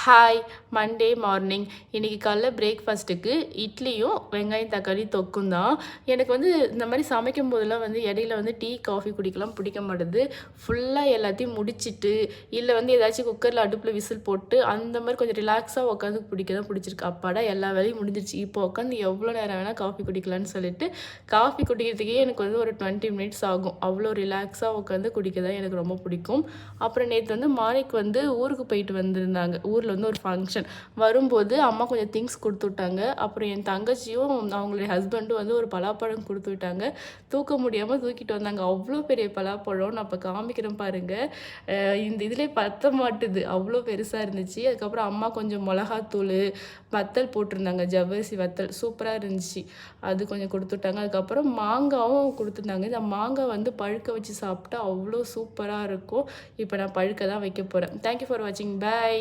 Hi Monday morning இன்றைக்கி காலைல பிரேக்ஃபாஸ்ட்டுக்கு இட்லியும் வெங்காயம் தக்காளி தொக்கும் தான். எனக்கு வந்து இந்த மாதிரி சமைக்கும் போதெல்லாம் வந்து இடையில வந்து டீ காஃபி குடிக்கலாம் பிடிக்க மாட்டேது. ஃபுல்லாக எல்லாத்தையும் முடிச்சுட்டு இல்லை வந்து ஏதாச்சும் குக்கரில் அடுப்பில் விசில் போட்டு அந்த மாதிரி கொஞ்சம் ரிலாக்ஸாக உட்காந்து பிடிக்க தான் பிடிச்சிருக்கு. அப்பாடா எல்லா வேலையும் முடிஞ்சிருச்சு, இப்போ உட்காந்து எவ்வளோ நேரம் வேணால் காஃபி குடிக்கலான்னு சொல்லிட்டு காஃபி குடிக்கிறதுக்கே எனக்கு வந்து ஒரு 20 மினிட்ஸ் ஆகும். அவ்வளோ ரிலாக்ஸாக உட்காந்து குடிக்க தான் எனக்கு ரொம்ப பிடிக்கும். அப்புறம் நேற்று வந்து மாலைக்கு வந்து ஊருக்கு போயிட்டு வந்திருந்தாங்க. ஊரில் வந்து ஒரு ஃபங்க்ஷன் வரும்போது அம்மா கொஞ்சம் திங்ஸ் கொடுத்து விட்டாங்க. அப்புறம் என் தங்கச்சியும் அவங்களுடைய ஹஸ்பண்டும் வந்து ஒரு பலாப்பழம் கொடுத்து விட்டாங்க. தூக்க முடியாமல் தூக்கிட்டு வந்தாங்க. அவ்வளோ பெரிய பலாப்பழம் நான் இப்போ காமிக்கிறேன் பாருங்கள். இந்த இதிலே பத்த மாட்டுது, அவ்வளோ பெருசாக இருந்துச்சு. அதுக்கப்புறம் அம்மா கொஞ்சம் மிளகாத்தூள் வத்தல் போட்டிருந்தாங்க, ஜவ்வரிசி வத்தல் சூப்பராக இருந்துச்சு, அது கொஞ்சம் கொடுத்துட்டாங்க. அதுக்கப்புறம் மாங்காவும் கொடுத்துருந்தாங்க. இந்த மாங்காய் வந்து பழுக்க வச்சு சாப்பிட்டா அவ்வளோ சூப்பராக இருக்கும். இப்போ நான் பழுக்க தான் வைக்க போகிறேன். தேங்க்யூ ஃபார் வாட்சிங். பை.